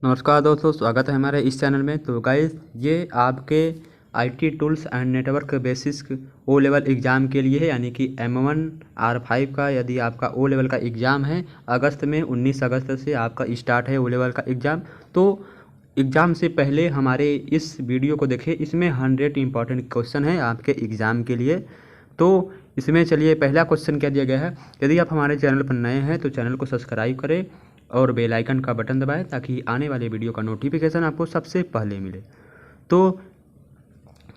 नमस्कार दोस्तों, स्वागत है हमारे इस चैनल में। तो गाइस, ये आपके IT tools and network basics O level exam के लिए है, यानी कि M1 R5 का यदि आपका ओ लेवल का एग्ज़ाम है अगस्त में 19 अगस्त से आपका स्टार्ट है ओ लेवल का एग्ज़ाम। तो एग्ज़ाम से पहले हमारे इस वीडियो को देखें, इसमें 100 इंपॉर्टेंट क्वेश्चन है आपके एग्ज़ाम के लिए। तो इसमें चलिए, पहला क्वेश्चन क्या दिया गया है। यदि आप हमारे चैनल पर नए हैं तो चैनल को सब्सक्राइब करें और बेल आइकन का बटन दबाएं ताकि आने वाले वीडियो का नोटिफिकेशन आपको सबसे पहले मिले। तो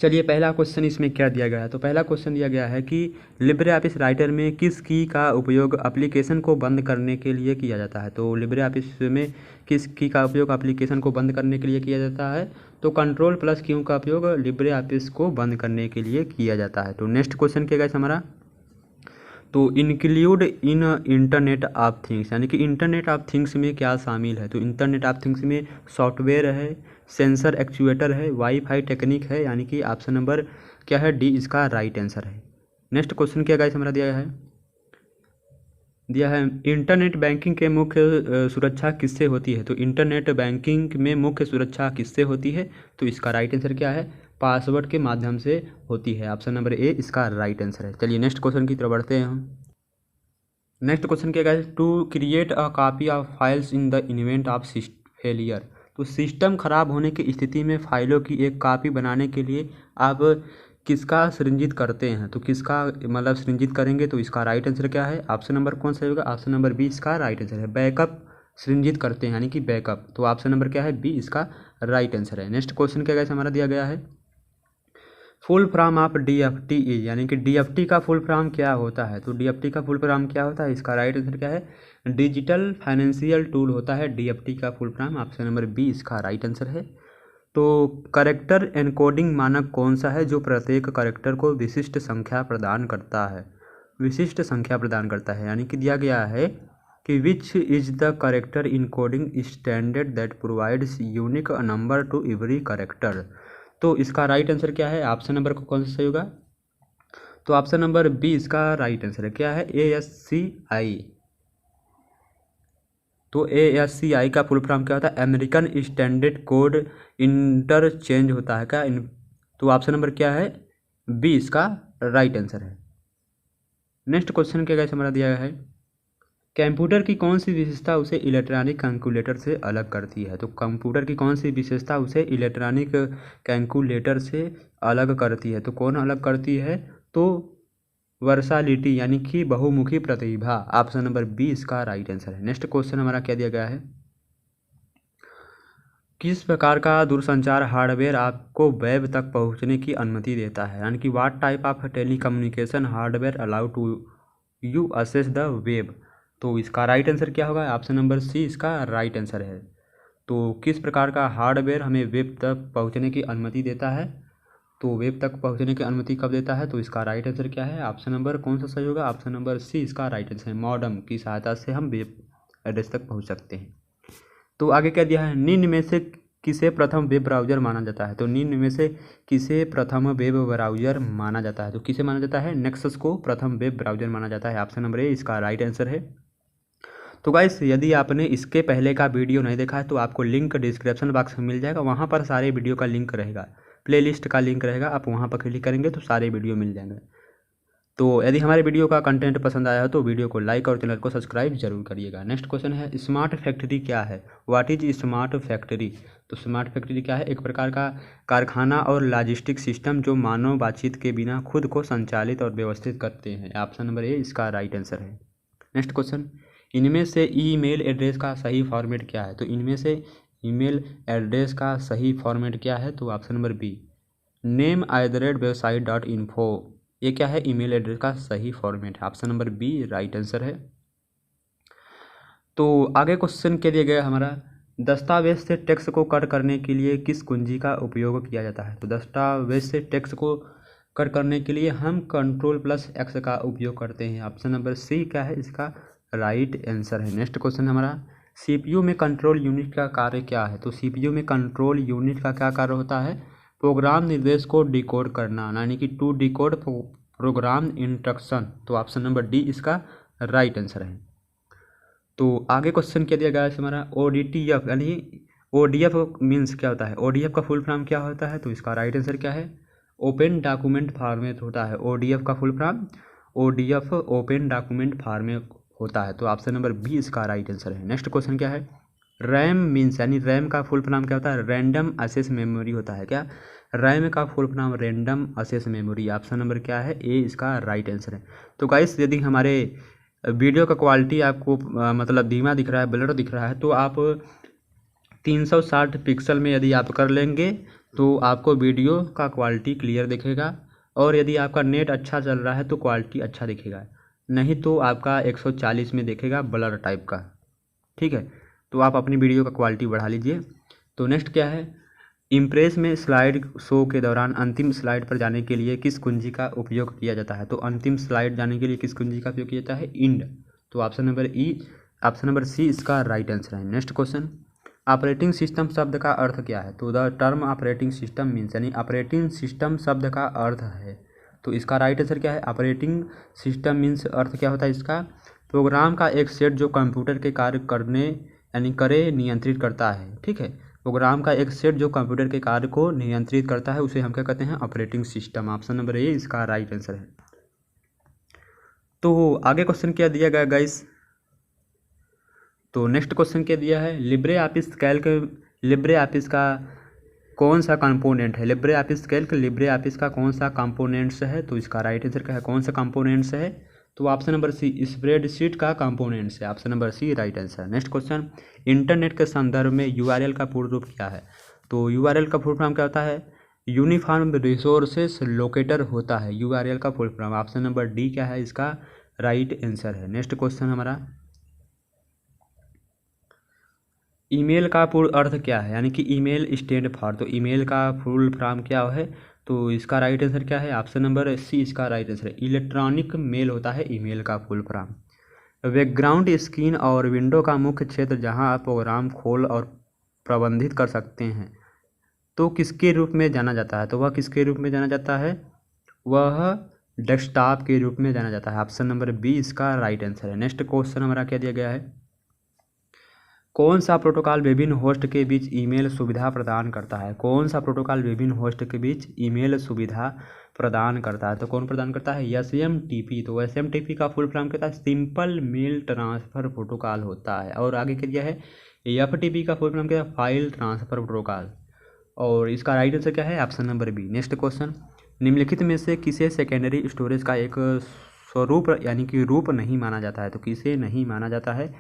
चलिए, पहला क्वेश्चन इसमें क्या दिया गया है। तो पहला क्वेश्चन दिया गया है कि लिब्रे ऑफिस राइटर में किस की का उपयोग एप्लीकेशन को बंद करने के लिए किया जाता है। तो लिब्रे ऑफिस में किस की का उपयोग एप्लीकेशन को बंद करने के लिए किया जाता है। तो Ctrl+Q का उपयोग लिब्रे ऑफिस को बंद करने के लिए किया जाता है। तो नेक्स्ट क्वेश्चन क्या गाइस हमारा, तो include in internet of things, यानी कि इंटरनेट ऑफ थिंग्स में क्या शामिल है। तो इंटरनेट ऑफ थिंग्स में सॉफ्टवेयर है, सेंसर एक्चुएटर है, वाईफाई टेक्निक है, यानी कि ऑप्शन नंबर क्या है, डी इसका राइट आंसर है। नेक्स्ट क्वेश्चन क्या गाइस हमारा दिया है इंटरनेट बैंकिंग के मुख्य सुरक्षा किससे होती है। तो इंटरनेट बैंकिंग में मुख्य सुरक्षा किससे होती है। तो इसका राइट आंसर क्या है, पासवर्ड के माध्यम से होती है। ऑप्शन नंबर ए इसका राइट आंसर है। चलिए नेक्स्ट क्वेश्चन की तरफ बढ़ते हैं हम। नेक्स्ट क्वेश्चन क्या है, to create a copy of files in the event of failure. तो सिस्टम खराब होने की स्थिति में फाइलों की एक कॉपी बनाने के लिए आप किसका सृजित करते हैं। तो किसका मतलब सृजित करेंगे। तो इसका राइट आंसर क्या है, ऑप्शन नंबर कौन सा होगा, ऑप्शन नंबर बी इसका राइट आंसर है। बैकअप सृजित करते हैं, यानी कि बैकअप। तो ऑप्शन नंबर क्या है, बी इसका राइट आंसर है। नेक्स्ट क्वेश्चन क्या हमारा दिया गया है, full form of DFT is, यानी कि DFT का फुल फॉर्म क्या होता है। तो DFT का फुल फॉर्म क्या होता है, इसका राइट आंसर क्या है, डिजिटल फाइनेंशियल टूल होता है DFT का full form. Option number B इसका राइट आंसर है। तो करेक्टर एनकोडिंग मानक कौन सा है जो प्रत्येक करेक्टर को विशिष्ट संख्या प्रदान करता है। विशिष्ट संख्या प्रदान करता है, यानी कि दिया गया है कि which is the character encoding standard that provides unique number two every character. तो इसका राइट आंसर क्या है, ऑप्शन नंबर को कौन सा सही होगा। तो ऑप्शन नंबर बी इसका राइट आंसर है। क्या है, ASCI। तो ASCI का फुल फॉर्म क्या होता है, अमेरिकन स्टैंडर्ड कोड इंटरचेंज होता है क्या। तो ऑप्शन नंबर क्या है, बी इसका राइट आंसर है। नेक्स्ट क्वेश्चन क्या हमारा दिया गया है, कंप्यूटर की कौन सी विशेषता उसे इलेक्ट्रॉनिक कैलकुलेटर से अलग करती है। तो कंप्यूटर की कौन सी विशेषता उसे इलेक्ट्रॉनिक कैलकुलेटर से अलग करती है। तो कौन अलग करती है, तो वर्सालिटी, यानी कि बहुमुखी प्रतिभा। ऑप्शन नंबर बी इसका राइट आंसर है। नेक्स्ट क्वेश्चन हमारा क्या दिया गया है, किस प्रकार का दूरसंचार हार्डवेयर आपको वेब तक पहुंचने की अनुमति देता है, यानी कि what type of telecommunication hardware allow to you access the web. तो इसका राइट आंसर क्या होगा, ऑप्शन नंबर सी इसका राइट आंसर है। तो किस प्रकार का हार्डवेयर हमें वेब तक पहुंचने की अनुमति देता है। तो वेब तक पहुंचने की अनुमति कब देता है। तो इसका राइट आंसर क्या है, ऑप्शन नंबर कौन सा सही होगा, ऑप्शन नंबर सी इसका राइट आंसर है। मॉडेम की सहायता से हम वेब एड्रेस तक पहुंच सकते हैं। तो आगे क्या दिया है, निम्न में से किसे प्रथम वेब ब्राउज़र माना जाता है। तो निम्न में से किसे प्रथम वेब ब्राउज़र माना जाता है। तो किसे माना जाता है, नेक्सस को प्रथम वेब ब्राउज़र माना जाता है। ऑप्शन नंबर ए इसका राइट आंसर है। तो गाइस, यदि आपने इसके पहले का वीडियो नहीं देखा है तो आपको लिंक डिस्क्रिप्शन बॉक्स में मिल जाएगा, वहाँ पर सारे वीडियो का लिंक रहेगा, प्लेलिस्ट का लिंक रहेगा। आप वहाँ पर क्लिक करेंगे तो सारे वीडियो मिल जाएंगे। तो यदि हमारे वीडियो का कंटेंट पसंद आया हो तो वीडियो को लाइक और चैनल को सब्सक्राइब जरूर करिएगा। नेक्स्ट क्वेश्चन है, स्मार्ट फैक्ट्री क्या है। What is smart factory. तो स्मार्ट फैक्ट्री क्या है, एक प्रकार का कारखाना और लॉजिस्टिक सिस्टम जो मानव बातचीत के बिना खुद को संचालित और व्यवस्थित करते हैं। ऑप्शन नंबर ए इसका राइट आंसर है। नेक्स्ट क्वेश्चन, इनमें से ईमेल एड्रेस का सही फॉर्मेट क्या है। तो इनमें से ईमेल एड्रेस का सही फॉर्मेट क्या है। तो ऑप्शन नंबर बी name@website.info, ये क्या है, ईमेल एड्रेस का सही फॉर्मेट है। Option number B right answer है। तो आगे क्वेश्चन क्या दिया गया हमारा, दस्तावेज से टेक्स्ट को कट करने के लिए किस कुंजी का उपयोग किया जाता है। तो दस्तावेज से टेक्स्ट को कट करने के लिए हम Ctrl+X का उपयोग करते हैं। ऑप्शन नंबर सी क्या है, इसका राइट आंसर है। नेक्स्ट क्वेश्चन हमारा, CPU में कंट्रोल यूनिट का कार्य क्या है। तो CPU में कंट्रोल यूनिट का क्या कार्य होता है, प्रोग्राम निर्देश को डिकोड करना, यानी कि टू डिकोड प्रोग्राम इंस्ट्रक्शन। तो ऑप्शन नंबर डी इसका राइट आंसर है। तो आगे क्वेश्चन क्या दिया गया है हमारा, ODTF यानी ODF मीन्स क्या होता है, ODF का फुल फॉर्म क्या होता है, तो इसका राइट आंसर क्या है, ओपन डॉक्यूमेंट फॉर्मेट होता है। ODF का full form ODF open document format होता है। तो ऑप्शन नंबर बी इसका राइट आंसर है। नेक्स्ट क्वेश्चन क्या है, रैम मीन्स यानी रैम का फुल फॉर्म क्या होता है, रैंडम एक्सेस मेमोरी होता है। क्या रैम का full form random access memory. Option number क्या है, ए इसका राइट आंसर है। तो गाइस यदि हमारे वीडियो का क्वालिटी आपको मतलब धीमा दिख रहा है, ब्लर दिख रहा है, तो आप 360 पिक्सल में यदि आप कर लेंगे तो आपको वीडियो का क्वालिटी क्लियर दिखेगा, और यदि आपका नेट अच्छा चल रहा है तो क्वालिटी अच्छा दिखेगा, नहीं तो आपका 140 में दिखेगा ब्लर टाइप का। ठीक है, तो आप अपनी वीडियो का क्वालिटी बढ़ा लीजिए। तो नेक्स्ट क्या है, इम्प्रेस में स्लाइड शो के दौरान अंतिम स्लाइड पर जाने के लिए किस कुंजी का उपयोग किया जाता है। तो अंतिम स्लाइड जाने के लिए किस कुंजी का उपयोग किया जाता है, इंड। तो ऑप्शन नंबर सी इसका राइट आंसर है। नेक्स्ट क्वेश्चन, ऑपरेटिंग सिस्टम शब्द का अर्थ क्या है। तो the term operating system means यानी ऑपरेटिंग सिस्टम शब्द का अर्थ है। तो इसका राइट आंसर क्या है, ऑपरेटिंग सिस्टम मीन्स अर्थ क्या होता है इसका, प्रोग्राम का एक सेट जो कंप्यूटर के कार्य करने यानी करे नियंत्रित करता है। ठीक है, प्रोग्राम का एक सेट जो कंप्यूटर के कार्य को नियंत्रित करता है उसे हम क्या कहते हैं, operating system. Option number A इसका राइट आंसर है। तो आगे क्वेश्चन क्या दिया गया गाइस, तो नेक्स्ट क्वेश्चन क्या दिया है, Libre office Calc Libre office का कौन सा कंपोनेंट है, Libre office Calc Libre office का कौन सा कंपोनेंट्स है। तो इसका राइट आंसर क्या है, कौन सा कंपोनेंट्स है, तो ऑप्शन नंबर सी स्प्रेडशीट का कंपोनेंट्स है। Option number C right answer. Next question, internet के संदर्भ में URL का पूर्ण रूप क्या है। तो URL का फुल फॉर्म क्या होता है, यूनिफॉर्म रिसोर्सेस लोकेटर होता है URL का full form. Option number D क्या है इसका राइट आंसर है। नेक्स्ट क्वेश्चन हमारा, ईमेल का पूर्ण अर्थ क्या है, यानी कि ईमेल स्टैंड फॉर। तो ईमेल का फुल फॉर्म क्या है, तो इसका राइट आंसर क्या है, ऑप्शन नंबर सी इसका राइट आंसर है, इलेक्ट्रॉनिक मेल होता है ईमेल का फुल फॉर्म। बैकग्राउंड स्क्रीन और विंडो का मुख्य क्षेत्र जहां आप प्रोग्राम खोल और प्रबंधित कर सकते हैं तो किसके रूप में जाना जाता है। तो वह किसके रूप में जाना जाता है, वह डेस्कटॉप के रूप में जाना जाता है। ऑप्शन नंबर बी इसका राइट आंसर है। नेक्स्ट क्वेश्चन हमारा क्या दिया गया है, कौन सा प्रोटोकॉल विभिन्न होस्ट के बीच ईमेल सुविधा प्रदान करता है। कौन सा प्रोटोकॉल विभिन्न होस्ट के बीच ईमेल सुविधा प्रदान करता है, तो कौन प्रदान करता है, SMTP। तो SMTP का फुल फॉर्म क्या है, सिंपल मेल ट्रांसफ़र प्रोटोकॉल होता है। और आगे क्या दिया है, FTP का फुल फॉर्म क्या है, फाइल ट्रांसफ़र प्रोटोकॉल। और इसका राइट आंसर क्या है, option number B. Next question, निम्नलिखित में से किसे सेकेंडरी स्टोरेज का एक स्वरूप यानी कि रूप नहीं माना जाता है। तो किसे नहीं माना जाता है,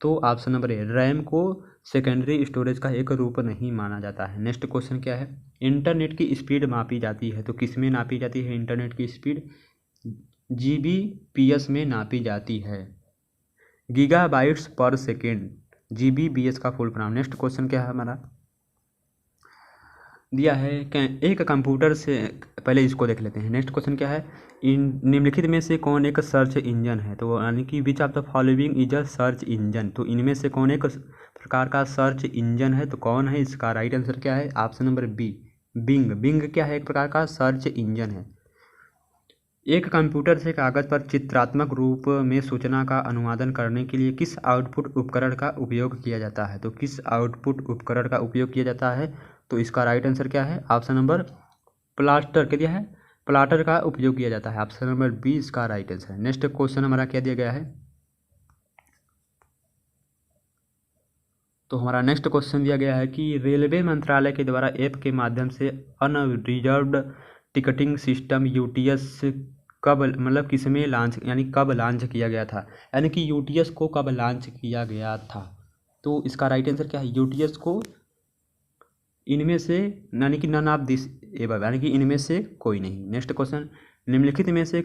तो ऑप्शन नंबर ए, रैम को सेकेंडरी स्टोरेज का एक रूप नहीं माना जाता है। नेक्स्ट क्वेश्चन क्या है, इंटरनेट की स्पीड मापी जाती है। तो किस में नापी जाती है इंटरनेट की स्पीड, Gbps में नापी जाती है, गीगाबाइट्स पर सेकेंड, Gbps का फुल फॉर्म। नेक्स्ट क्वेश्चन क्या है हमारा, दिया है एक कंप्यूटर से, पहले इसको देख लेते हैं। नेक्स्ट क्वेश्चन क्या है, निम्नलिखित में से कौन एक सर्च इंजन है। तो यानी कि which of the following is a search engine. तो इनमें से कौन एक प्रकार का सर्च इंजन है, तो कौन है, इसका राइट आंसर क्या है, option number B, Bing. Bing क्या है, एक प्रकार का सर्च इंजन है। एक कंप्यूटर से कागज़ पर चित्रात्मक रूप में सूचना का अनुवादन करने के लिए किस आउटपुट उपकरण का उपयोग किया जाता है। तो किस आउटपुट उपकरण का उपयोग किया जाता है, तो इसका राइट आंसर क्या है, ऑप्शन नंबर प्लाटर क्या दिया है, प्लाटर का उपयोग किया जाता है। ऑप्शन नंबर बी इसका राइट आंसर है। नेक्स्ट क्वेश्चन हमारा क्या दिया गया है, तो हमारा नेक्स्ट क्वेश्चन दिया गया है कि रेलवे मंत्रालय के द्वारा ऐप के माध्यम से अनरिजर्व्ड टिकटिंग सिस्टम UTS कब मतलब किस में लॉन्च यानी कब लॉन्च किया गया था, यानी कि UTS को कब लॉन्च किया गया था। तो इसका राइट आंसर क्या है, UTS को इनमें से यानी कि नन ऑफ दिस एबव, यानी कि इनमें से कोई नहीं। नेक्स्ट क्वेश्चन, निम्नलिखित में से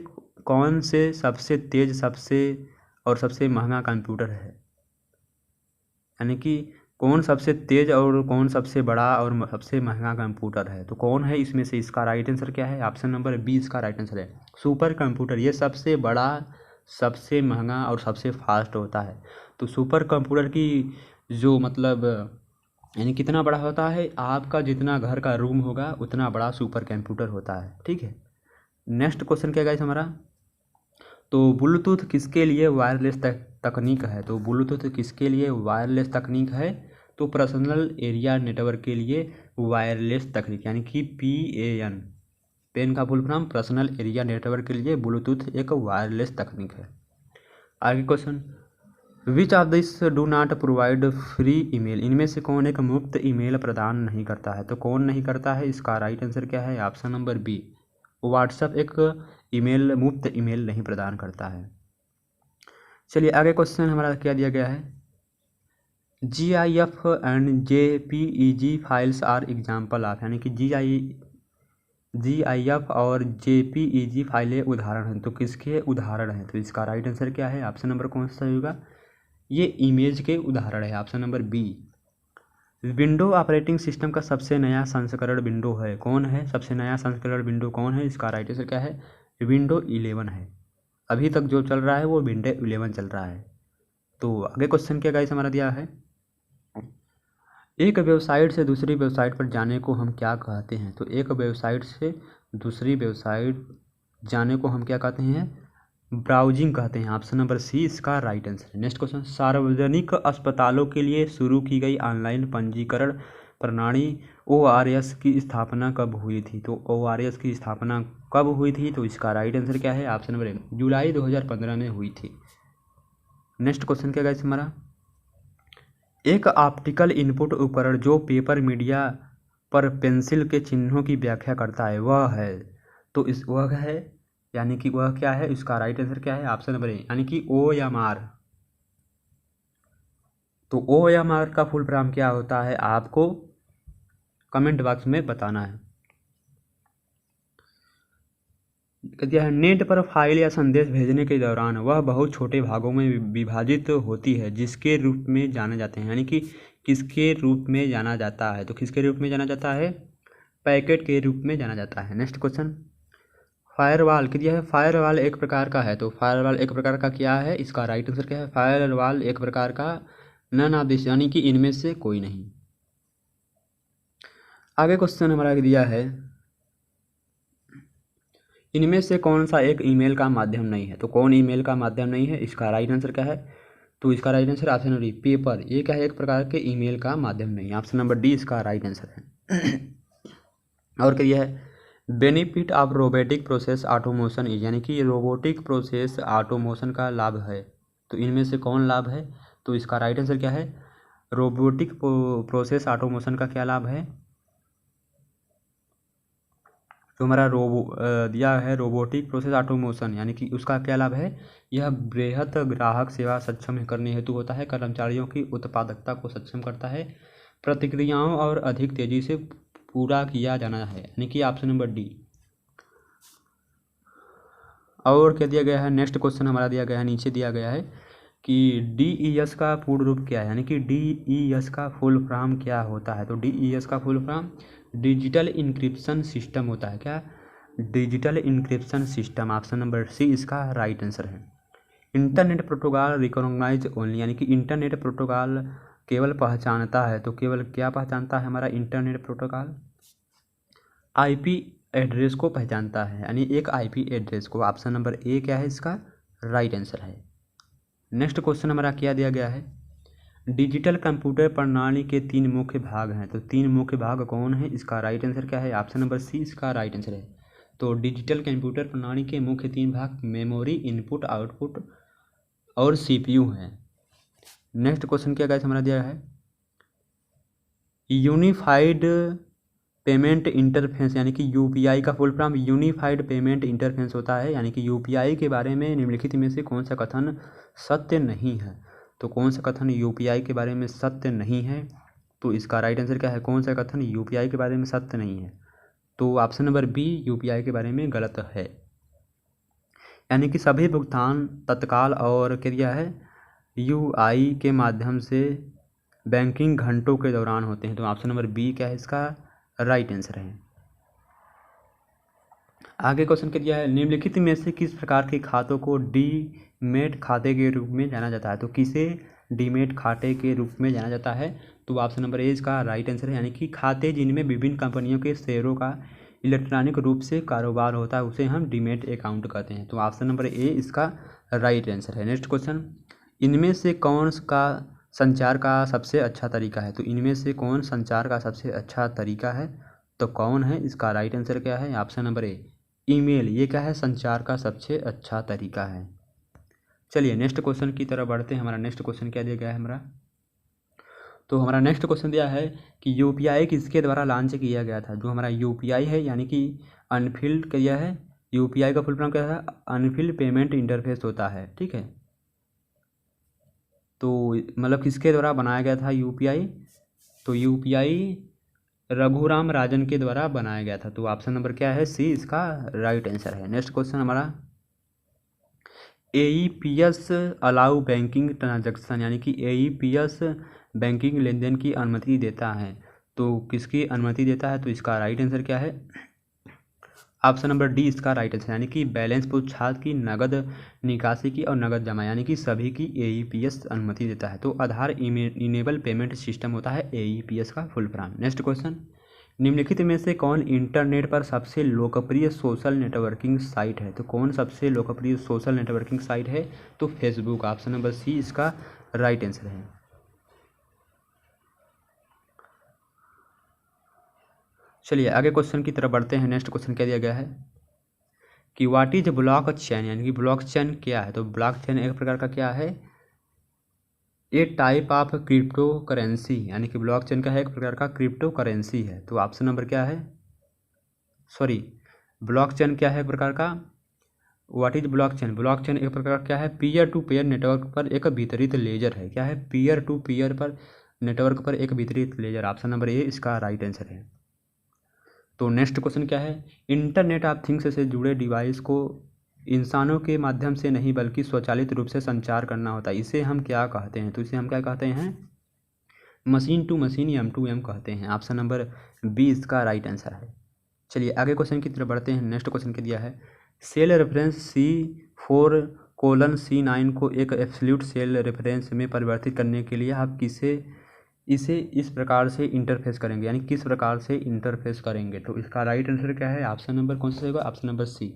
कौन से सबसे तेज सबसे महंगा कंप्यूटर है, यानी कि कौन सबसे तेज और कौन सबसे बड़ा और सबसे महंगा कंप्यूटर है, तो कौन है इसमें से, इसका राइट आंसर क्या है, ऑप्शन नंबर बी इसका राइट आंसर है, सुपर कंप्यूटर। ये सबसे बड़ा, सबसे महंगा और सबसे फास्ट होता है। तो सुपर कंप्यूटर की जो मतलब यानी कितना बड़ा होता है, आपका जितना घर का रूम होगा उतना बड़ा सुपर कंप्यूटर होता है। ठीक है, नेक्स्ट क्वेश्चन क्या गाइस हमारा, तो ब्लूटूथ किसके लिए वायरलेस तकनीक है। तो ब्लूटूथ किसके लिए वायरलेस तकनीक है, तो पर्सनल एरिया नेटवर्क के लिए वायरलेस तकनीक यानी कि PAN, पेन का full form personal area network के लिए ब्लूटूथ एक वायरलेस तकनीक है। आगे question, which of this do not provide free email, इनमें से कौन एक मुफ्त ईमेल प्रदान नहीं करता है? तो कौन नहीं करता है, इसका राइट आंसर क्या है? ऑप्शन नंबर बी, व्हाट्सएप एक ईमेल मुफ्त ईमेल नहीं प्रदान करता है। चलिए आगे क्वेश्चन हमारा क्या दिया गया है, GIF and JPEG files are example of, यानी कि GIF और JPEG फाइलें उदाहरण हैं, तो किसके उदाहरण हैं? तो इसका राइट आंसर क्या है? ऑप्शन नंबर कौन सा होगा? ये इमेज के उदाहरण है, option number B. Window operating system का सबसे नया संस्करण विंडो है, कौन है? सबसे नया संस्करण विंडो कौन है? इसका राइट आंसर क्या है? विंडो 11 है। अभी तक जो चल रहा है वो विंडो 11 चल रहा है। तो आगे क्वेश्चन क्या गाइस हमारा दिया है, एक वेबसाइट से दूसरी वेबसाइट पर जाने को हम क्या कहते हैं? तो एक वेबसाइट से दूसरी वेबसाइट जाने को हम क्या कहते हैं? ब्राउजिंग कहते हैं, ऑप्शन नंबर सी इसका राइट आंसर है। नेक्स्ट क्वेश्चन, सार्वजनिक अस्पतालों के लिए शुरू की गई ऑनलाइन पंजीकरण प्रणाली ORS की स्थापना कब हुई थी? तो ORS की स्थापना कब हुई थी? तो इसका राइट आंसर क्या है? ऑप्शन नंबर ए, जुलाई 2015 में हुई थी। नेक्स्ट क्वेश्चन क्या गाइस हमारा, एक ऑप्टिकल इनपुट उपकरण जो पेपर मीडिया पर पेंसिल के चिन्हों की व्याख्या करता है वह है, तो इस वह है यानी कि वह क्या है? इसका राइट आंसर क्या है? ऑप्शन नंबर ए, यानी कि OMR। तो OMR का फुल फॉर्म क्या होता है आपको कमेंट बॉक्स में बताना है। कहते हैं नेट पर फाइल या संदेश भेजने के दौरान वह बहुत छोटे भागों में विभाजित होती है जिसके रूप में जाने जाते हैं, यानी कि किसके रूप में जाना जाता है? तो किसके रूप में जाना जाता है? पैकेट के रूप में जाना जाता है। नेक्स्ट क्वेश्चन, फायरवॉल क्या है? फायरवॉल एक प्रकार का है, तो फायरवॉल एक प्रकार का क्या है? इसका राइट आंसर क्या है? फायरवॉल एक प्रकार का नन ऑफ दिस, यानी कि इनमें से कोई नहीं। आगे क्वेश्चन हमारा दिया है, इनमें से कौन सा एक ईमेल का माध्यम नहीं है? तो कौन ईमेल का माध्यम नहीं है? इसका राइट आंसर क्या है? तो इसका right answer option number D, paper. ये क्या है? एक प्रकार के ईमेल का माध्यम नहीं, ऑप्शन नंबर डी इसका राइट आंसर है। और क्या है, benefit of robotic process automation is, यानी कि रोबोटिक प्रोसेस ऑटोमेशन का लाभ है, तो इनमें से कौन लाभ है? तो इसका राइट आंसर क्या है? रोबोटिक प्रोसेस ऑटोमेशन का क्या लाभ है? जो हमारा दिया है रोबोटिक प्रोसेस ऑटोमेशन, यानी कि उसका क्या लाभ है? यह बृहत ग्राहक सेवा सक्षम करने हेतु होता है, कर्मचारियों की उत्पादकता को सक्षम करता है, प्रतिक्रियाओं और अधिक तेजी से पूरा किया जाना है, यानी कि ऑप्शन नंबर डी। और क्या दिया गया है? नेक्स्ट क्वेश्चन हमारा दिया गया है, नीचे दिया गया है कि DES का पूर्ण रूप क्या है, यानी कि DES का फुल फॉर्म क्या होता है? तो DES का full form digital encryption system होता है। क्या? Digital encryption system, option number C इसका राइट आंसर है। इंटरनेट प्रोटोकॉल रिकॉग्नाइज ओनली, यानी कि इंटरनेट प्रोटोकॉल केवल पहचानता है, तो केवल क्या पहचानता है हमारा इंटरनेट प्रोटोकॉल? IP एड्रेस को पहचानता है, यानी एक IP एड्रेस को। ऑप्शन नंबर ए क्या है? इसका राइट आंसर है। नेक्स्ट क्वेश्चन हमारा क्या दिया गया है, डिजिटल कंप्यूटर प्रणाली के 3 मुख्य भाग हैं, तो 3 मुख्य भाग कौन है? इसका राइट आंसर क्या है? ऑप्शन नंबर सी इसका राइट आंसर है। तो डिजिटल कंप्यूटर प्रणाली के मुख्य 3 भाग मेमोरी, इनपुट आउटपुट और CPU हैं। नेक्स्ट क्वेश्चन क्या गाइस हमारा दिया है, यूनिफाइड पेमेंट इंटरफेस, यानी कि UPI का full form unified payment interface होता है, यानी कि UPI के बारे में निम्नलिखित में से कौन सा कथन सत्य नहीं है? तो कौन सा कथन UPI के बारे में सत्य नहीं है? तो इसका राइट आंसर क्या है? कौन सा कथन UPI के बारे में सत्य नहीं है? तो ऑप्शन नंबर बी UPI के बारे में गलत है, यानी कि सभी भुगतान तत्काल और क्या है UI के माध्यम से बैंकिंग घंटों के दौरान होते हैं, तो ऑप्शन नंबर बी क्या है? इसका राइट आंसर है। आगे क्वेश्चन क्या दिया है, निम्नलिखित में से किस प्रकार के खातों को डीमेट खाते के रूप में जाना जाता है? तो किसे डीमेट खाते के रूप में जाना जाता है? तो ऑप्शन नंबर ए इसका राइट आंसर है, यानी कि खाते जिनमें विभिन्न कंपनियों के शेयरों का इलेक्ट्रॉनिक रूप से कारोबार होता है उसे हम डीमेट अकाउंट कहते हैं, तो ऑप्शन नंबर ए इसका राइट आंसर है। नेक्स्ट क्वेश्चन, इनमें से कौन का संचार का सबसे अच्छा तरीका है, तो इनमें से कौन संचार का सबसे अच्छा तरीका है, तो कौन है, इसका राइट आंसर क्या है, ऑप्शन नंबर ए ईमेल। ये क्या है, संचार का सबसे अच्छा तरीका है। चलिए नेक्स्ट क्वेश्चन की तरफ बढ़ते हैं। हमारा नेक्स्ट क्वेश्चन क्या दिया गया है हमारा, तो हमारा नेक्स्ट क्वेश्चन दिया है कि यूपीआई किसके द्वारा लॉन्च किया गया था। जो हमारा यूपीआई है यानी कि अनफिल्ड किया है, यूपीआई का फुल फॉर्म क्या है, अनफिल्ड पेमेंट इंटरफेस होता है, ठीक है। तो मतलब किसके द्वारा बनाया गया था यूपीआई, तो यूपीआई रघुराम राजन के द्वारा बनाया गया था। तो ऑप्शन नंबर क्या है, सी इसका राइट आंसर है। नेक्स्ट क्वेश्चन हमारा एईपीएस अलाउ बैंकिंग ट्रांजैक्शन, यानी कि एईपीएस बैंकिंग लेन देन की अनुमति देता है, तो किसकी अनुमति देता है, तो इसका राइट आंसर क्या है, ऑप्शन नंबर डी इसका राइट आंसर, यानी कि बैलेंस पूछताछ की, नगद निकासी की और नगद जमा, यानी कि सभी की एईपीएस अनुमति देता है। तो आधार इनेबल पेमेंट सिस्टम होता है एईपीएस का फुल फॉर्म। नेक्स्ट क्वेश्चन, निम्नलिखित में से कौन इंटरनेट पर सबसे लोकप्रिय सोशल नेटवर्किंग साइट है, तो कौन सबसे लोकप्रिय सोशल नेटवर्किंग साइट है, तो फेसबुक। ऑप्शन नंबर सी इसका राइट आंसर है। चलिए आगे क्वेश्चन की तरफ बढ़ते हैं। नेक्स्ट क्वेश्चन क्या दिया गया है कि व्हाट इज ब्लॉक चेन, यानी कि ब्लॉक चेन क्या है, तो ब्लॉक चेन एक प्रकार का क्या है, ए टाइप ऑफ क्रिप्टो करेंसी, यानी कि ब्लॉक चेन का है एक प्रकार का क्रिप्टो करेंसी है। तो ऑप्शन नंबर क्या है, सॉरी ब्लॉक चेन क्या है एक प्रकार का, what is block chain, block chain एक प्रकार का क्या है, पीयर टू पीयर नेटवर्क पर एक वितरित लेजर है। क्या है, पीयर टू पीयर पर नेटवर्क पर एक वितरित लेजर। ऑप्शन नंबर ए इसका राइट आंसर है। तो नेक्स्ट क्वेश्चन क्या है, इंटरनेट ऑफ थिंग्स से जुड़े डिवाइस को इंसानों के माध्यम से नहीं बल्कि स्वचालित रूप से संचार करना होता है, इसे हम क्या कहते हैं, तो इसे हम क्या कहते हैं, मशीन टू मशीन M2M कहते हैं। ऑप्शन नंबर बी इसका राइट आंसर है। चलिए आगे क्वेश्चन की तरफ बढ़ते हैं। नेक्स्ट क्वेश्चन क्या दिया है, सेल रेफरेंस C4:C9 को एक एब्सोल्यूट सेल रेफरेंस में परिवर्तित करने के लिए आप इसे इस प्रकार से इंटरफेस करेंगे, यानी किस प्रकार से इंटरफेस करेंगे, तो इसका राइट आंसर क्या है, ऑप्शन नंबर कौन सा होगा, ऑप्शन नंबर सी,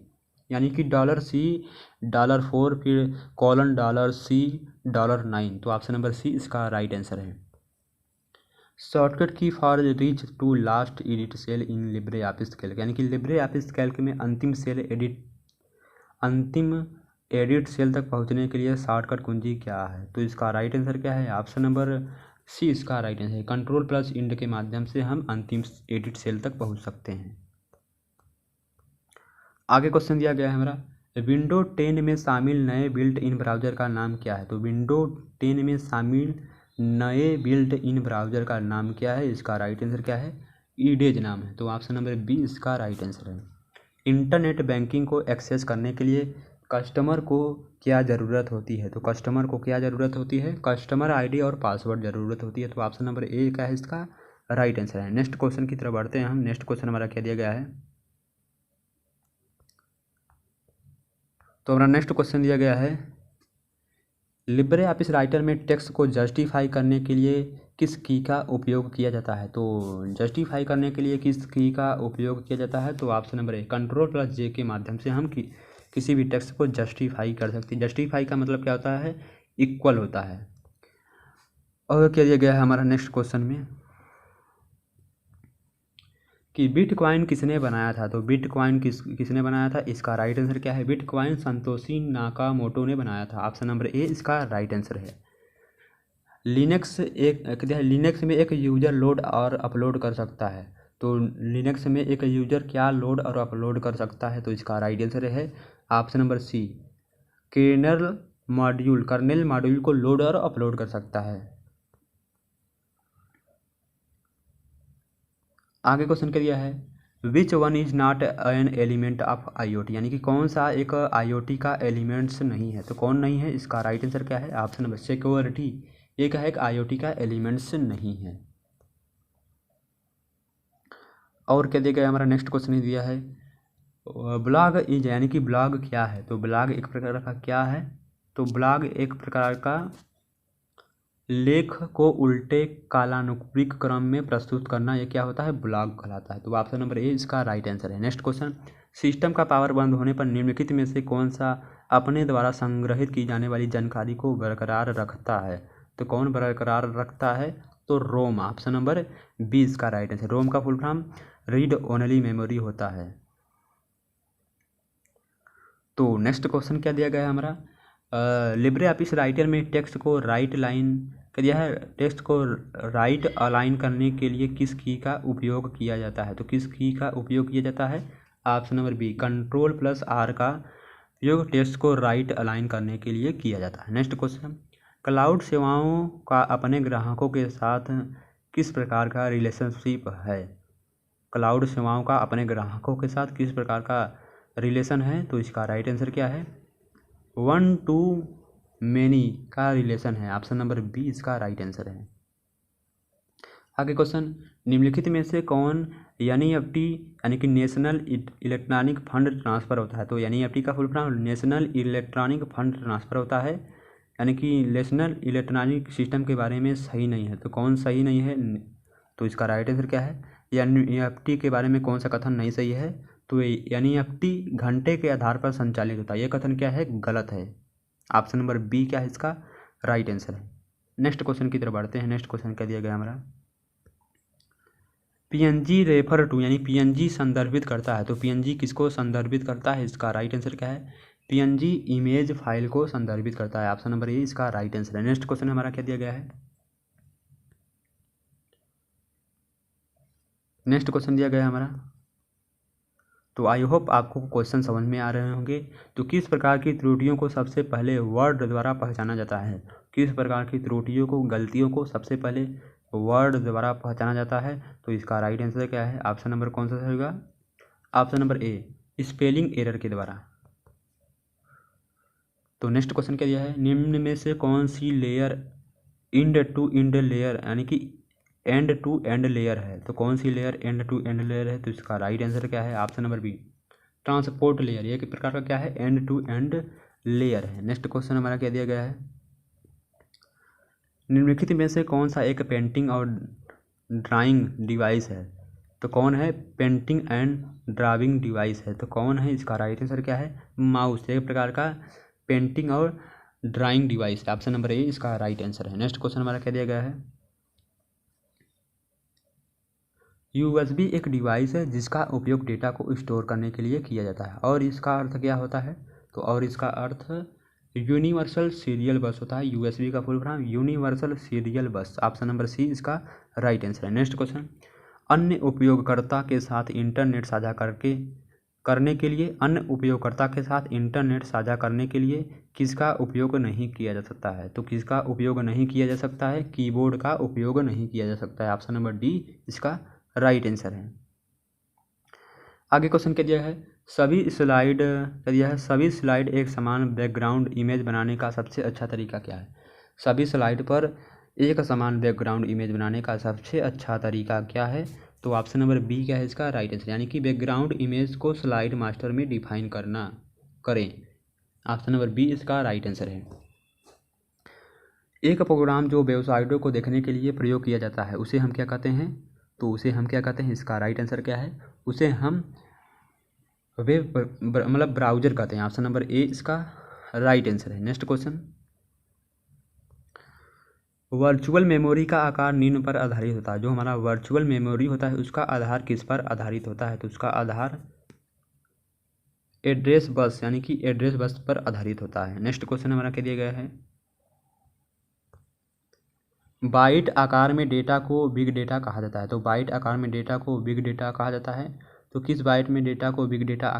यानी कि $C$4 फिर $C$9, तो ऑप्शन नंबर सी इसका राइट आंसर है। Shortcut key for reach to last edit cell in LibreOffice Calc, यानी कि लिब्रे ऑफिस कैल्क में अंतिम एडिट सेल तक पहुंचने के लिए शॉर्टकट कुंजी क्या है, तो इसका राइट आंसर क्या है, ऑप्शन नंबर सी इसका राइट आंसर है। कंट्रोल+इंड के माध्यम से हम अंतिम एडिट सेल तक पहुंच सकते हैं। आगे क्वेश्चन दिया गया है हमारा, विंडो 10 में शामिल नए बिल्ट इन ब्राउज़र का नाम क्या है, तो विंडो 10 में शामिल नए बिल्ट इन ब्राउज़र का नाम क्या है, इसका राइट आंसर क्या है, ईडेज नाम है। तो ऑप्शन नंबर बी इसका राइट आंसर है। इंटरनेट बैंकिंग को एक्सेस करने के लिए कस्टमर को क्या ज़रूरत होती है, तो कस्टमर को क्या ज़रूरत होती है, कस्टमर आईडी और पासवर्ड ज़रूरत होती है। तो ऑप्शन नंबर ए का है इसका राइट आंसर है। नेक्स्ट क्वेश्चन की तरफ बढ़ते हैं हम। नेक्स्ट क्वेश्चन हमारा क्या दिया गया है, तो हमारा नेक्स्ट क्वेश्चन दिया गया है, लिब्रे ऑफिस राइटर में टेक्स्ट को जस्टिफाई करने के लिए किस की का उपयोग किया जाता है, तो जस्टिफाई करने के लिए किस की का उपयोग किया जाता है, तो ऑप्शन नंबर ए Ctrl+J के माध्यम से हम किसी भी टेक्स्ट को जस्टिफाई कर सकते हैं। जस्टिफाई का मतलब क्या होता है, इक्वल होता है। और क्या दिया गया है हमारा नेक्स्ट क्वेश्चन में कि बिटकॉइन किसने बनाया था, तो बिटकॉइन किसने बनाया था, इसका राइट आंसर क्या है, बिटकॉइन संतोशी नाकामोटो ने बनाया था। ऑप्शन नंबर ए इसका राइट आंसर है। लिनक्स में एक यूज़र लोड और अपलोड कर सकता है, तो लिनक्स में एक यूज़र क्या लोड और अपलोड कर सकता है, तो इसका राइट आंसर है option number C, kernel module को लोड और अपलोड कर सकता है। आगे क्वेश्चन क्या दिया है, which one is not an element of IoT, यानी कि कौन सा एक IoT का एलिमेंट्स नहीं है, तो कौन नहीं है, इसका राइट आंसर क्या है, ऑप्शन नंबर सिक्योरिटी, एक है एक IoT का एलिमेंट्स नहीं है। और क्या दिया गया हमारा नेक्स्ट क्वेश्चन दिया है, ब्लॉग इज, यानी कि ब्लॉग क्या है, तो ब्लॉग एक प्रकार का क्या है, तो ब्लॉग एक प्रकार का लेख को उल्टे कालानुक्रमिक क्रम में प्रस्तुत करना, ये क्या होता है, ब्लॉग कहलाता है। तो ऑप्शन नंबर ए इसका राइट आंसर है। नेक्स्ट क्वेश्चन, सिस्टम का पावर बंद होने पर निम्नलिखित में से कौन सा अपने द्वारा संग्रहित की जाने वाली जानकारी को बरकरार रखता है, तो कौन बरकरार रखता है? तो रोम। ऑप्शन नंबर बी इसका राइट आंसर। रोम का full form read only memory होता है। तो नेक्स्ट क्वेश्चन क्या दिया गया है हमारा, लिब्रे ऑफिस राइटर में टेक्स्ट को राइट लाइन क्या दिया है, टेक्स्ट को राइट अलाइन करने के लिए किस की का उपयोग किया जाता है? तो किस की का उपयोग किया जाता है? ऑप्शन नंबर बी Ctrl+R का उपयोग टेक्स्ट को राइट अलाइन करने के लिए किया जाता है। नेक्स्ट क्वेश्चन, क्लाउड सेवाओं का अपने ग्राहकों के साथ किस प्रकार का रिलेशनशिप है? क्लाउड सेवाओं का अपने ग्राहकों के साथ किस प्रकार का रिलेशन है? तो इसका राइट आंसर क्या है? 1 to many का रिलेशन है। ऑप्शन नंबर बी इसका राइट आंसर है। आगे क्वेश्चन, निम्नलिखित में से कौन NEFT यानी कि नेशनल इलेक्ट्रॉनिक फंड ट्रांसफ़र होता है? तो NEFT का full form national electronic fund transfer होता है, यानी कि नेशनल इलेक्ट्रॉनिक सिस्टम के बारे में सही नहीं है। तो कौन सही नहीं है? तो इसका राइट आंसर क्या है? NEFT के बारे में कौन सा कथन नहीं सही है? तो NEFT घंटे के आधार पर संचालित होता है, ये कथन क्या है? गलत है। ऑप्शन नंबर बी क्या है इसका राइट आंसर है। नेक्स्ट क्वेश्चन की तरफ बढ़ते हैं। नेक्स्ट क्वेश्चन क्या दिया गया हमारा, PNG रेफर टू यानी PNG संदर्भित करता है। तो PNG किसको संदर्भित करता है? इसका राइट आंसर क्या है? PNG इमेज फाइल को संदर्भित करता है। ऑप्शन नंबर ए इसका राइट आंसर है। नेक्स्ट क्वेश्चन हमारा क्या दिया गया है, नेक्स्ट क्वेश्चन दिया गया है हमारा, तो आई होप आपको क्वेश्चन समझ में आ रहे होंगे। तो किस प्रकार की त्रुटियों को सबसे पहले वर्ड द्वारा पहचाना जाता है? किस प्रकार की त्रुटियों को, गलतियों को सबसे पहले वर्ड द्वारा पहचाना जाता है? तो इसका राइट आंसर क्या है? ऑप्शन नंबर कौन सा होगा? Option number A spelling error के द्वारा। तो नेक्स्ट क्वेश्चन क्या दिया है, निम्न में से कौन सी layer end to end layer यानी कि एंड टू एंड लेयर है? तो कौन सी layer end to end layer है? तो इसका राइट आंसर क्या है? Option number B transport layer. ये किस प्रकार का क्या है? एंड टू एंड लेयर है। नेक्स्ट क्वेश्चन हमारा क्या दिया गया है, निम्नलिखित में से कौन सा एक पेंटिंग और ड्राइंग डिवाइस है? तो कौन है? पेंटिंग एंड ड्राइंग डिवाइस है। तो कौन है? इसका राइट आंसर क्या है? माउस। एक प्रकार का पेंटिंग और drawing device. Option number A इसका राइट आंसर है। नेक्स्ट क्वेश्चन हमारा क्या दिया गया है, USB एक डिवाइस है जिसका उपयोग डेटा को स्टोर करने के लिए किया जाता है, और इसका अर्थ क्या होता है? तो और इसका अर्थ यूनिवर्सल सीरियल बस होता है। USB का full form universal serial bus. Option number C इसका राइट आंसर है। नेक्स्ट क्वेश्चन, अन्य उपयोगकर्ता के साथ इंटरनेट साझा करने के लिए, अन्य उपयोगकर्ता के साथ इंटरनेट साझा करने के लिए किसका उपयोग नहीं किया जा सकता है? तो किसका उपयोग नहीं किया जा सकता है? कीबोर्ड का उपयोग नहीं किया जा सकता है। ऑप्शन नंबर डी इसका राइट आंसर है। आगे क्वेश्चन क्या दिया है, सभी स्लाइड क्या दिया है, सभी स्लाइड एक समान बैकग्राउंड इमेज बनाने का सबसे अच्छा तरीका क्या है? सभी स्लाइड पर एक समान बैकग्राउंड इमेज बनाने का सबसे अच्छा तरीका क्या है? तो ऑप्शन नंबर बी क्या है इसका राइट आंसर, यानी कि बैकग्राउंड इमेज को स्लाइड मास्टर में डिफाइन करें। ऑप्शन नंबर बी इसका राइट आंसर है। एक प्रोग्राम जो वेबसाइटों को देखने के लिए प्रयोग किया जाता है उसे हम क्या कहते हैं? तो उसे हम क्या कहते हैं? इसका राइट आंसर क्या है? उसे हम वेब मतलब ब्राउजर कहते हैं। ऑप्शन नंबर ए इसका राइट आंसर है। नेक्स्ट क्वेश्चन, वर्चुअल मेमोरी का आकार निम्न पर आधारित होता है। जो हमारा वर्चुअल मेमोरी होता है उसका आधार किस पर आधारित होता है? तो उसका आधार एड्रेस बस यानी कि एड्रेस बस पर आधारित होता है। नेक्स्ट क्वेश्चन हमारा क्या दिया गया है, बाइट आकार में डेटा को बिग डेटा कहा जाता है। तो बाइट आकार में डेटा को बिग डेटा कहा जाता है। तो किस बाइट में डेटा को बिग डेटा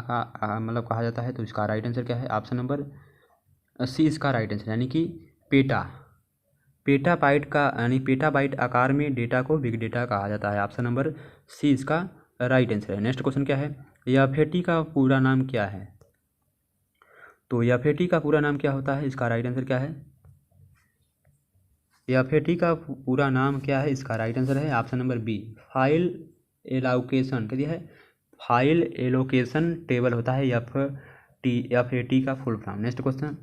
मतलब कहा जाता है? तो इसका राइट आंसर क्या है? ऑप्शन नंबर सी इसका राइट आंसर, यानी कि पेटा बाइट का यानी पेटा बाइट आकार में डेटा को बिग डेटा कहा जाता है। ऑप्शन नंबर सी इसका राइट आंसर है। नेक्स्ट क्वेश्चन क्या है, याफेटी का पूरा नाम क्या है? तो याफेटी का पूरा नाम क्या होता है? इसका राइट आंसर क्या है? याफेटी का पूरा नाम क्या है? इसका राइट आंसर है option number B file allocation. क्या है? फाइल एलोकेशन टेबल होता है याफेटी का full form. Next question,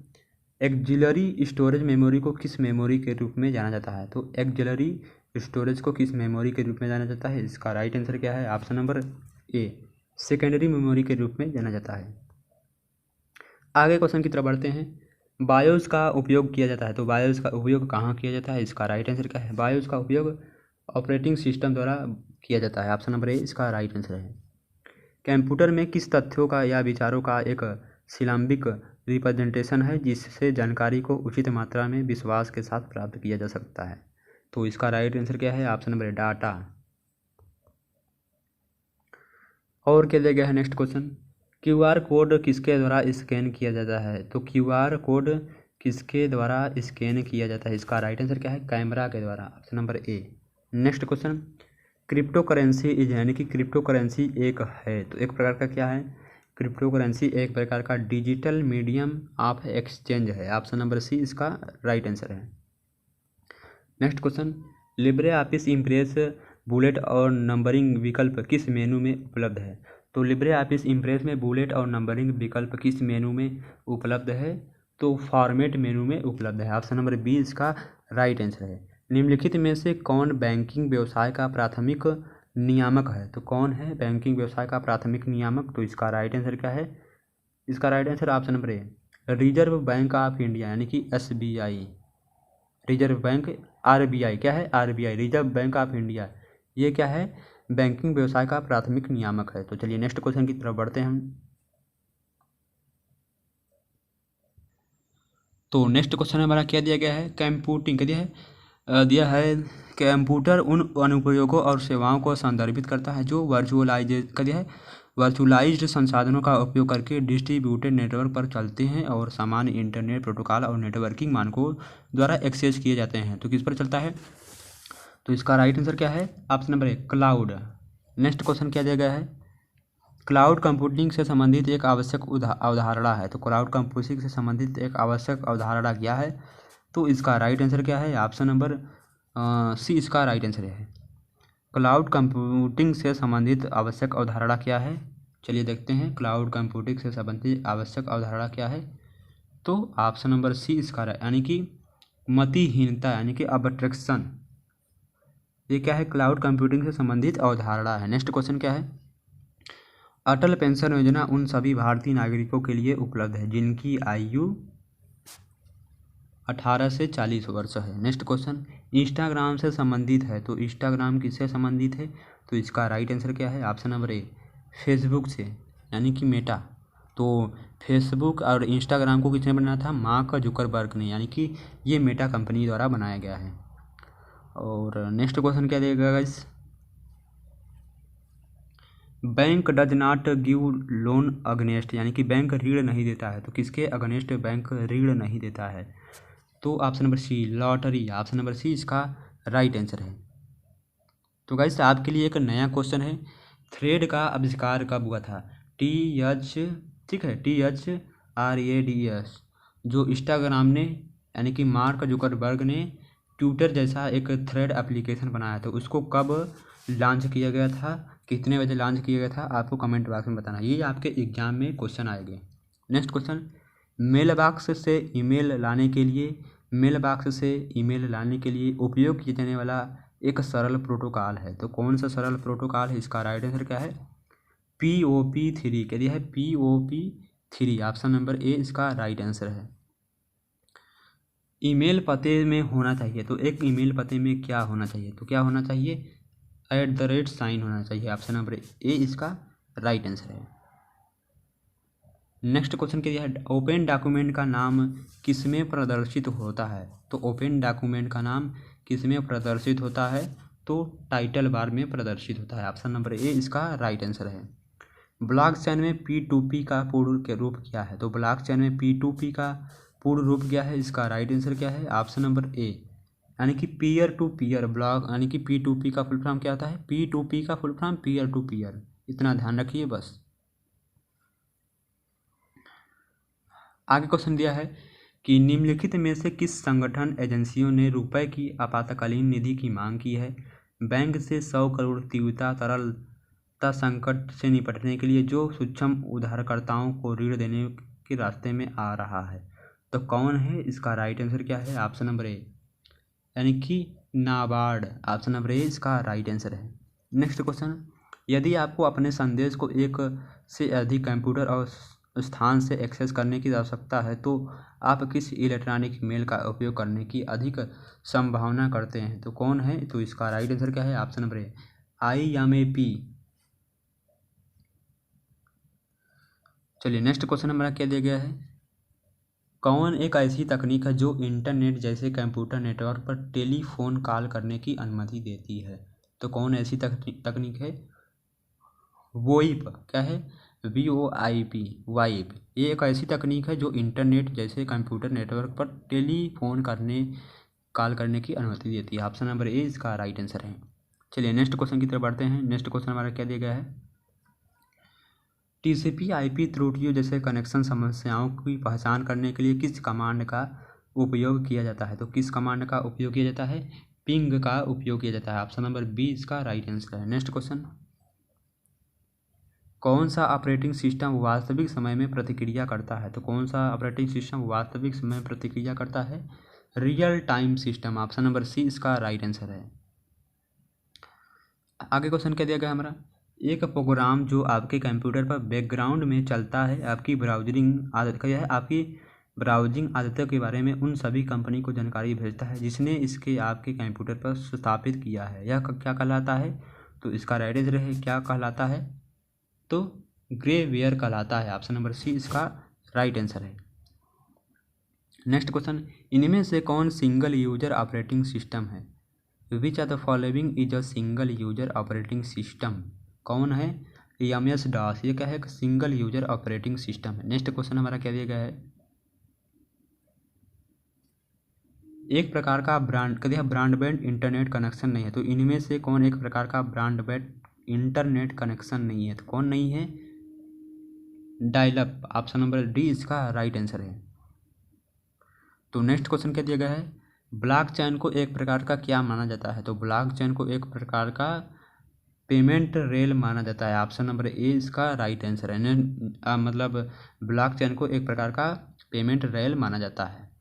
auxiliary storage memory को किस मेमोरी के रूप में जाना जाता है? तो एक्सिलरी स्टोरेज को किस मेमोरी के रूप में जाना जाता है? इसका राइट आंसर क्या है? Option number a secondary memory के रूप में जाना जाता है। आगे क्वेश्चन की तरफ बढ़ते हैं। बायोस का उपयोग किया जाता है, तो बायोस का उपयोग कहाँ किया जाता है, इसका राइट आंसर क्या है। बायोस का उपयोग ऑपरेटिंग सिस्टम द्वारा किया जाता है। ऑप्शन नंबर ए इसका राइट आंसर है। कंप्यूटर में किस तथ्यों का या विचारों का एक सिलाम्बिक रिप्रेजेंटेशन है जिससे जानकारी को उचित मात्रा में विश्वास के साथ प्राप्त किया जा सकता है, तो इसका राइट आंसर क्या है। Option number A data. और क्या दिया गया है नेक्स्ट क्वेश्चन, क्यूआर कोड किसके द्वारा स्कैन किया जाता है, तो क्यूआर कोड किसके द्वारा स्कैन किया जाता है, इसका राइट आंसर क्या है। कैमरा के द्वारा। Option number A. Next question, crypto currency is यानी कि क्रिप्टो करेंसी एक है, तो एक प्रकार का क्या है, क्रिप्टो करेंसी एक प्रकार का डिजिटल मीडियम ऑफ एक्सचेंज है। ऑप्शन नंबर सी इसका राइट आंसर है। Next question, Libre office impress bullet और नंबरिंग विकल्प किस मेनू में उपलब्ध है, तो लिब्रे ऑफिस इम्प्रेस में बुलेट और नंबरिंग विकल्प किस मेनू में उपलब्ध है, तो फॉर्मेट मेनू में उपलब्ध है। ऑप्शन नंबर बी इसका राइट आंसर है। निम्नलिखित में से कौन बैंकिंग व्यवसाय का प्राथमिक नियामक है, तो कौन है बैंकिंग व्यवसाय का प्राथमिक नियामक, तो इसका राइट आंसर क्या है। इसका right answer option number a reserve bank of India यानी कि SBI। रिजर्व बैंक RBI क्या है, RBI reserve bank of India, ये क्या है, बैंकिंग व्यवसाय का प्राथमिक नियामक है। तो चलिए नेक्स्ट क्वेश्चन की तरफ बढ़ते हैं हम। तो नेक्स्ट क्वेश्चन हमारा क्या दिया गया है, कंप्यूटिंग क्या दिया है कंप्यूटर उन अनुप्रयोगों और सेवाओं को संदर्भित करता है जो वर्चुअलाइज्ड संसाधनों का उपयोग करके डिस्ट्रीब्यूटेड नेटवर्क पर चलते हैं और सामान्य इंटरनेट प्रोटोकॉल और नेटवर्किंग मानकों द्वारा एक्सेस किए जाते हैं, तो किस पर चलता है, तो इसका राइट आंसर क्या है। Option number A cloud. Next question क्या दिया गया है, क्लाउड कंप्यूटिंग से संबंधित एक आवश्यक अवधारणा है, तो क्लाउड कंप्यूटिंग से संबंधित एक आवश्यक अवधारणा क्या है, तो इसका राइट आंसर क्या है। ऑप्शन नंबर सी इसका राइट आंसर है। क्लाउड कंप्यूटिंग से संबंधित आवश्यक अवधारणा क्या है, चलिए देखते हैं क्लाउड कंप्यूटिंग से संबंधित आवश्यक अवधारणा क्या है, तो ऑप्शन नंबर सी इसका यानी कि मतिहीनता यानी कि अब्स्ट्रक्शन, ये क्या है, क्लाउड कंप्यूटिंग से संबंधित अवधारणा है। नेक्स्ट क्वेश्चन क्या है, अटल पेंशन योजना उन सभी भारतीय नागरिकों के लिए उपलब्ध है जिनकी आयु 18 से 40 वर्ष है। नेक्स्ट क्वेश्चन, इंस्टाग्राम से संबंधित है, तो इंस्टाग्राम किससे संबंधित है, तो इसका राइट आंसर क्या है। ऑप्शन नंबर ए फेसबुक से यानी कि मेटा, तो फेसबुक और इंस्टाग्राम को किसने बनाया था, मार्क जुकरबर्ग ने, यानी कि ये मेटा कंपनी द्वारा बनाया गया है। और नेक्स्ट क्वेश्चन क्या देगा guys, bank does not give loan against यानी कि बैंक ऋण नहीं देता है, तो किसके अगेंस्ट बैंक ऋण नहीं देता है, तो option number C lottery. Option number C इसका राइट आंसर है। तो गाइस आपके लिए एक नया क्वेश्चन है, थ्रेड का आविष्कार कब हुआ था, ठीक है THRADS, जो इंस्टाग्राम ने यानी कि मार्क जुकरबर्ग ने ट्विटर जैसा एक थ्रेड एप्लीकेशन बनाया था, उसको कब लॉन्च किया गया था, कितने बजे लॉन्च किया गया था, आपको कमेंट बॉक्स में बताना, ये आपके एग्जाम में क्वेश्चन आएंगे। नेक्स्ट क्वेश्चन, मेल बॉक्स से ईमेल लाने के लिए उपयोग किए जाने वाला एक सरल प्रोटोकॉल है, तो कौन सा सरल प्रोटोकॉल है, इसका राइट आंसर क्या है, POP3 क्या दिया है, POP3। ऑप्शन नंबर ए इसका राइट आंसर है। ईमेल पते में होना चाहिए, तो एक ईमेल पते में क्या होना चाहिए, तो क्या होना चाहिए, @ होना चाहिए। ऑप्शन नंबर ए इसका राइट आंसर है। नेक्स्ट क्वेश्चन क्या है, ओपन डॉक्यूमेंट का नाम किसमें प्रदर्शित होता है, तो ओपन डॉक्यूमेंट का नाम किसमें प्रदर्शित होता है, तो टाइटल बार में प्रदर्शित होता है। ऑप्शन नंबर ए इसका राइट आंसर है। ब्लॉकचेन में P2P का पूर्ण रूप क्या है, तो ब्लॉकचेन में P2P का पूर्ण रूप क्या है, इसका राइट आंसर क्या है। ऑप्शन नंबर ए यानी कि पीयर टू पीयर ब्लॉक, यानी कि P2P का फुल फॉर्म क्या होता है, P2P का full form peer to peer, इतना ध्यान रखिए बस। आगे क्वेश्चन दिया है कि निम्नलिखित में से किस संगठन एजेंसियों ने रुपए की आपातकालीन निधि की मांग की है, बैंक से 100 करोड़ तीव्रता तरलता संकट से निपटने के लिए जो सूक्ष्म उधारकर्ताओं को ऋण देने के रास्ते में आ रहा है, तो कौन है, इसका राइट आंसर क्या है। ऑप्शन नंबर ए यानी कि नाबार्ड। ऑप्शन नंबर ए इसका राइट आंसर है। नेक्स्ट क्वेश्चन, यदि आपको अपने संदेश को एक से अधिक कंप्यूटर और स्थान से एक्सेस करने की आवश्यकता है तो आप किस इलेक्ट्रॉनिक मेल का उपयोग करने की अधिक संभावना करते हैं? तो कौन है? तो इसका राइट आंसर क्या है? Option number A, IMAP। चलिए नेक्स्ट क्वेश्चन हमारा क्या दिया गया है? कौन एक ऐसी तकनीक है जो इंटरनेट जैसे कंप्यूटर नेटवर्क पर टेलीफोन कॉल करने की अनुमति देती है? तो कौन ऐसी तकनीक है? वोइप। क्या है? VOIP, wipe. ये एक ऐसी तकनीक है जो इंटरनेट जैसे कंप्यूटर नेटवर्क पर टेलीफोन कॉल करने की अनुमति देती है। ऑप्शन नंबर ए इसका राइट आंसर है। चलिए नेक्स्ट क्वेश्चन की तरफ बढ़ते हैं। नेक्स्ट क्वेश्चन हमारा क्या दिया गया है? TCP/IP त्रुटियों जैसे कनेक्शन समस्याओं की पहचान करने के लिए किस कमांड का उपयोग किया जाता है? तो किस कमांड का उपयोग किया जाता है? पिंग का उपयोग किया जाता है। ऑप्शन नंबर बी इसका राइट आंसर है। नेक्स्ट क्वेश्चन, कौन सा ऑपरेटिंग सिस्टम वास्तविक समय में प्रतिक्रिया करता है? तो कौन सा ऑपरेटिंग सिस्टम वास्तविक समय में प्रतिक्रिया करता है? Real time system. Option number C इसका राइट आंसर है। आगे क्वेश्चन क्या दिया गया हमारा? एक प्रोग्राम जो आपके कंप्यूटर पर बैकग्राउंड में चलता है आपकी ब्राउजिंग आदतों के बारे में उन सभी कंपनी को जानकारी भेजता है जिसने इसके आपके कंप्यूटर पर स्थापित किया है। यह क्या कहलाता है? तो इसका राइट आंसर है क्या कहलाता है? तो ग्रेवेयर कहलाता है। ऑप्शन नंबर सी इसका राइट आंसर है। नेक्स्ट क्वेश्चन, इनमें से कौन सिंगल यूजर ऑपरेटिंग सिस्टम है? Which are the following is a single user operating system? कौन है? MS-DOS। ये क्या है? सिंगल यूजर ऑपरेटिंग सिस्टम है। नेक्स्ट क्वेश्चन हमारा क्या दिया गया है? एक प्रकार का ब्रॉडबैंड इंटरनेट कनेक्शन नहीं है। तो इनमें से कौन एक प्रकार का ब्रॉडबैंड इंटरनेट कनेक्शन नहीं है? तो कौन नहीं है? डायल-अप। ऑप्शन नंबर डी इसका राइट आंसर है। तो नेक्स्ट क्वेश्चन क्या दिया गया है? ब्लॉकचेन को एक प्रकार का क्या माना जाता है? तो ब्लॉकचेन को एक प्रकार का पेमेंट रेल माना जाता है। ऑप्शन नंबर ए इसका राइट आंसर है। मतलब ब्लॉकचेन को एक प्रकार का पेमेंट रेल माना जाता है।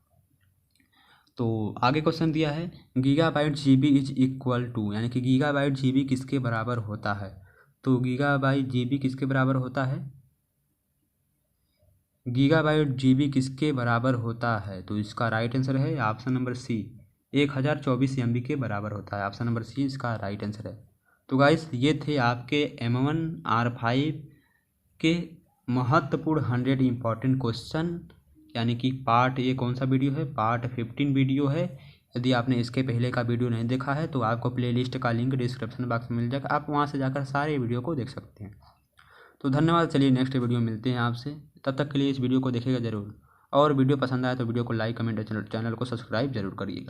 तो आगे क्वेश्चन दिया है, gigabyte GB is equal to, यानी कि गीगाबाइट GB किसके बराबर होता है? तो गीगाबाइट GB किसके बराबर होता है? गीगाबाइट GB किसके बराबर होता है? तो इसका राइट आंसर है ऑप्शन नंबर सी, 1024 MB के बराबर होता है। ऑप्शन नंबर सी इसका राइट आंसर है। तो गाइस ये थे आपके M1 R5 के महत्वपूर्ण 100 इम्पॉर्टेंट क्वेश्चन, यानी कि पार्ट, ये कौन सा वीडियो है? पार्ट 15 वीडियो है। यदि आपने इसके पहले का वीडियो नहीं देखा है तो आपको प्लेलिस्ट का लिंक डिस्क्रिप्शन बॉक्स में मिल जाएगा, आप वहां से जाकर सारे वीडियो को देख सकते हैं। तो धन्यवाद। चलिए नेक्स्ट वीडियो मिलते हैं आपसे, तब तक के लिए इस वीडियो को देखिएगा ज़रूर, और वीडियो पसंद आया तो वीडियो को लाइक कमेंट चैनल को सब्सक्राइब जरूर करिएगा।